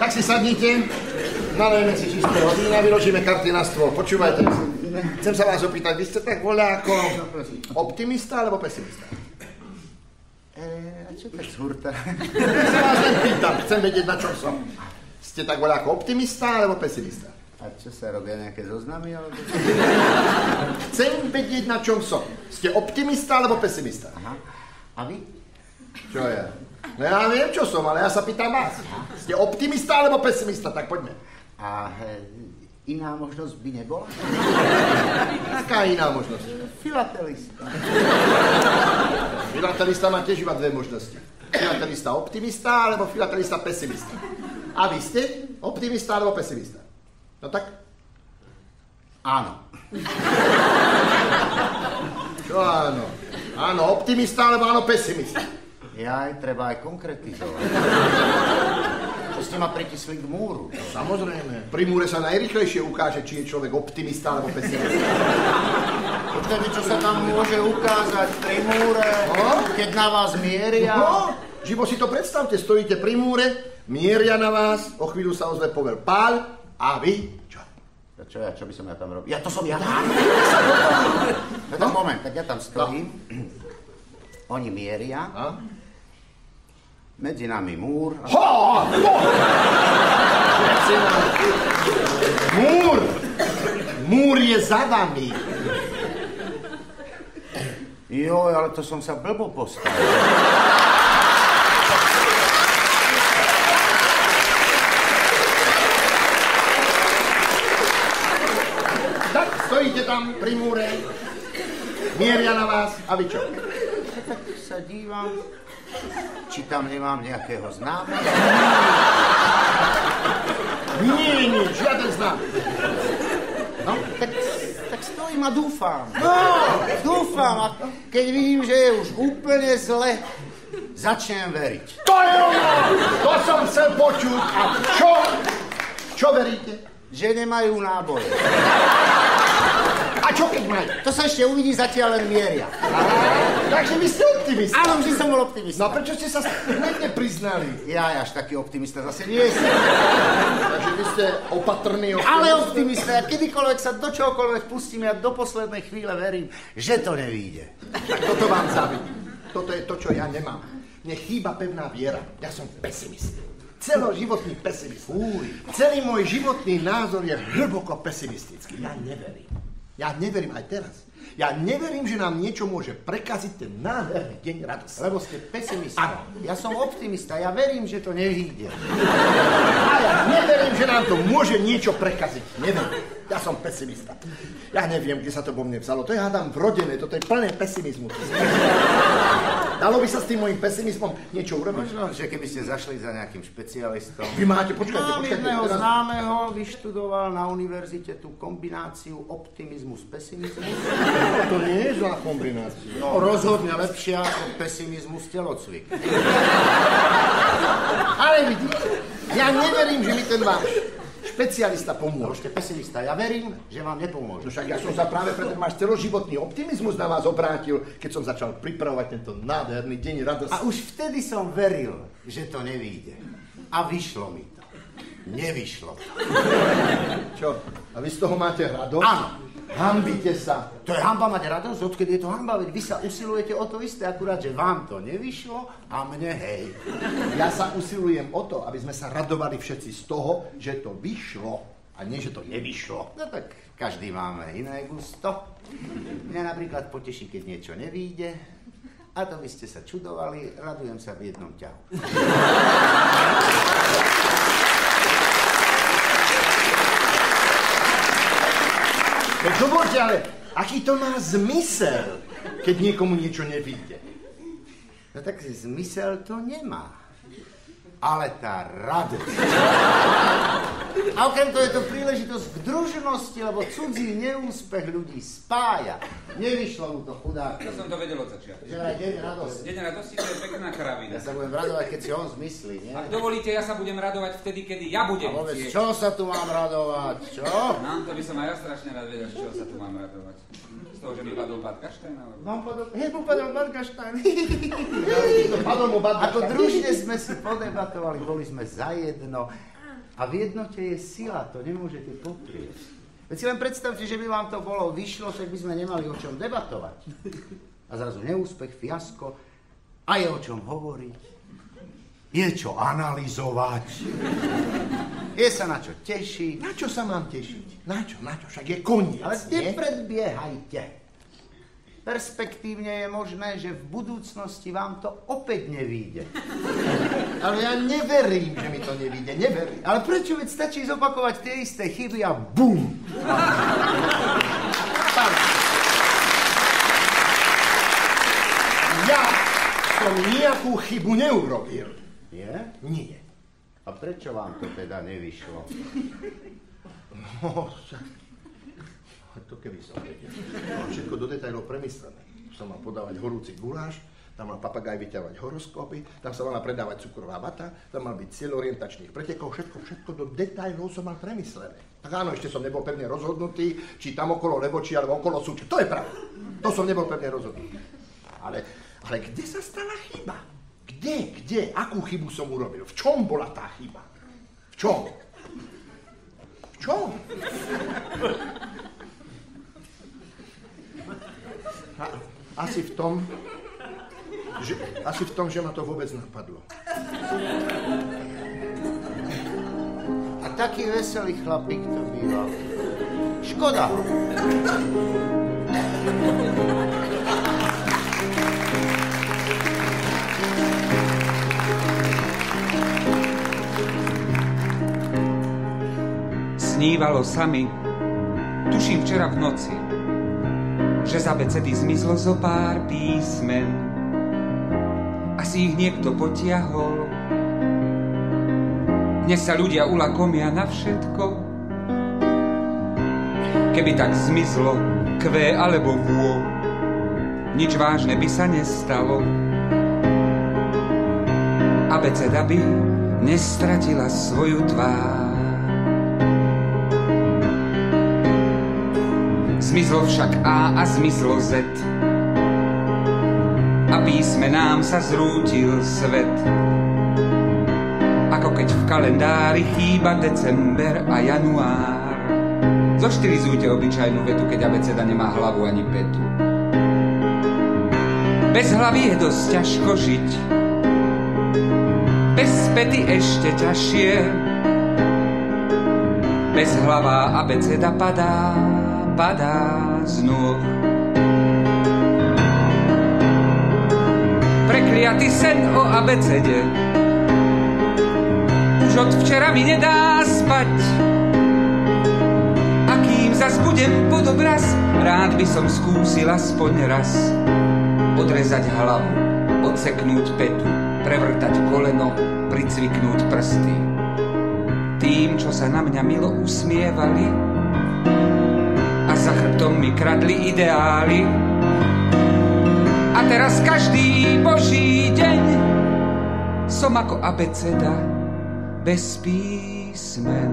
Tak si sadnite, nalejeme si čistého vína, vyložíme karty na stôl. Počúvajte, chcem sa vás opýtať, vy ste tak voľa ako optimista alebo pesimista? A čo tak zhurta? Ja sa vás len pýtam, chcem vedieť, na čom som. Ste tak voľa ako optimista alebo pesimista? A čo sa robia, nejaké zoznamy? Alebo... Chcem vedieť, na čom som. Ste optimista alebo pesimista? Aha. A vy? Čo ja? No ja viem, čo som, ale ja sa pýtam vás. Ste optimista alebo pesimista? Tak poďme. A iná možnosť by nebola? Aká iná možnosť? Filatelista. Filatelista má tiež iba dve možnosti. Filatelista optimista alebo filatelista pesimista. A vy ste optimista alebo pesimista? No tak? Áno. Čo áno? Áno, optimista alebo áno, pesimista? Aj treba aj konkretizovať. Čo ste ma pritisli k múru? Samozrejme. Pri múre sa najrýchlejšie ukáže, či je človek optimista alebo pesimista. Počkajte, čo sa tam môže ukázať pri múre, keď na vás mieria? No, živo si to predstavte, stojíte pri múre, mieria na vás, o chvíľu sa ozve povel páľ a vy čo? Čo by som ja tam robil? Ja to som ja. No, moment, tak ja tam stojím. Oni mieria. Medzi nami múr. Múr! Múr je za vami. Joj, ale to som sa blbo postavil. Tak stojíte tam pri múre, mieria na vás a vy čo? Tak sa dívam, či tam nemám nejakého známeho. Nie, žiaden známy. No, tak stojím a dúfam. No, dúfam a keď vidím, že je už úplne zle, začnem veriť. To je ono! To som chcel počuť. A čo? Čo veríte? Že nemajú náboje. A čo keď majú? To sa ešte uvidí, zatiaľ len mieria. Takže vy ste optimista. Áno, vždy som bol optimista. No a prečo ste sa hneď nepriznali? Ja až taký optimista zase nie som. Takže vy ste opatrný optimista. Ale optimista, ja kedykoľvek sa do čohokoľvek pustím, ja do poslednej chvíle verím, že to nevíde. Tak toto vám závidím. Toto je to, čo ja nemám. Mne chýba pevná viera. Ja som pesimista. Celoživotný pesimista. Celý môj životný názor je hlboko pesimistický. Ja neverím. Ja neverím aj teraz. Ja neverím, že nám niečo môže prekaziť ten nádherný deň radosti. Lebo ste pesimista. Ja som optimista. Ja verím, že to nevíde. A ja neverím, že nám to môže niečo prekaziť. Neverím. Ja som pesimista. Ja neviem, kde sa to vo mne vzalo. To je, hádam, vrodené. Toto je plné pesimizmu. Dalo by sa s tým môjim pesimizmom niečo urobiť? Možno, že keby ste zašli za nejakým špecialistom. Vy máte, počkajte. Mám jedného známeho, vyštudoval na univerzite tú kombináciu optimizmu s pesimizmu. To nie je zlá kombinácia. No, rozhodne lepšia ako pesimizmu s telocvik. Ale vidíte, ja neverím, že mi ten váš špecialista pomôže. Ste pesimista, ja verím, že vám nepomôže. No však ja som sa práve pre ten váš celoživotný optimizmus na vás obrátil, keď som začal pripravovať tento nádherný deň radosti. A už vtedy som veril, že to nevíde. A vyšlo mi to. Nevyšlo to. Čo? A vy z toho máte radosť? Áno. Hanbite sa. To je hanba mať radosť? Odkedy je to hanba? Veď vy sa usilujete o to isté, akurát, že vám to nevyšlo a mne hej. Ja sa usilujem o to, aby sme sa radovali všetci z toho, že to vyšlo a nie, že to nevyšlo. No tak každý máme iné gusto. Mňa napríklad poteší, keď niečo nevíde. A to by ste sa čudovali, radujem sa v jednom ťahu. No dovolte, ale aký to má zmysel, keď niekomu niečo nevíde? No tak zmysel to nemá. Ale tá radosť. A okrem toho je to príležitosť k družnosti, lebo cudzí neúspech ľudí spája. Nevyšlo mu to, chudák. To som to vedel od začiatku. Že aj deň radosti. Deň radosti, to je pekná kravina. Ja sa budem radovať, keď si on zmyslí, nie? Ak dovolíte, ja sa budem radovať vtedy, kedy ja budem A vôbec, chcieť. čo sa tu mám radovať? Čo? No, to by som aj ja strašne rád vedel, z čoho sa tu mám radovať. Z toho, že mi padol Bad Kaštajn, alebo... Vám padol... Hej, padol Bad Kaštajn. Padol mu Bad Ako družne sme si podebatovali, boli sme zajedno. A v jednote je sila, to nemôžete poprieť. Veď si len predstavte, že by vám to bolo vyšlo, tak by sme nemali o čom debatovať. A zrazu neúspech, fiasko, a je o čom hovoriť. Je čo analyzovať. Je sa na čo tešiť. Na čo sa mám tešiť? Na čo? Však je koniec, ale nie? nepredbiehajte. Perspektívne je možné, že v budúcnosti vám to opäť nevyjde. Ale ja neverím, že mi to nevyjde, neverím. Ale prečo? Veď stačí zopakovať tie isté chyby a bum! Ja som nejakú chybu neurobil. Nie? Nie. A prečo vám to teda nevyšlo? No, to keby som vedel. Všetko do detailov premyslené. Som mal podávať horúci guláš, tam mal papagaj vyťahovať horoskopy, tam sa mala predávať cukrová vata, tam mal byť cieľ orientačných pretekov, všetko do detailov som mal premyslené. Tak áno, ešte som nebol pevne rozhodnutý, či tam okolo Levoči alebo okolo Súče. To je pravda. To som nebol pevne rozhodnutý. Ale kde sa stala chyba? Kde? Akú chybu som urobil? V čom bola tá chyba? V čom? Asi v tom, že ma to vôbec napadlo. A taký veselý chlapík to býval. Škoda ho. Snívalo sa mi, tuším včera v noci, že z abecedy zmizlo zo pár písmen. Asi ich niekto potiahol. Dnes sa ľudia ulakomia na všetko. Keby tak zmizlo kvé alebo vô, nič vážne by sa nestalo. Abeceda by nestratila svoju tvár. Zmizlo však A a zmizlo Z. A písmenám sa zrútil svet. Ako keď v kalendári chýba december a január. Zoštilizujte obyčajnú vetu, keď abeceda nemá hlavu ani petu. Bez hlavy je dosť ťažko žiť. Bez pety ešte ťažšie. Bezhlavá abeceda padá z nôh. Prekliatý sen o abecede už od včera mi nedá spať. A kým zas budem pod obraz, rád by som skúsil aspoň raz odrezať hlavu, odseknúť petu, prevrtať koleno, pricviknúť prsty. Tým, čo sa na mňa milo usmievali a za chrbtom mi kradli ideály. A teraz každý boží deň som ako abeceda bez písmen.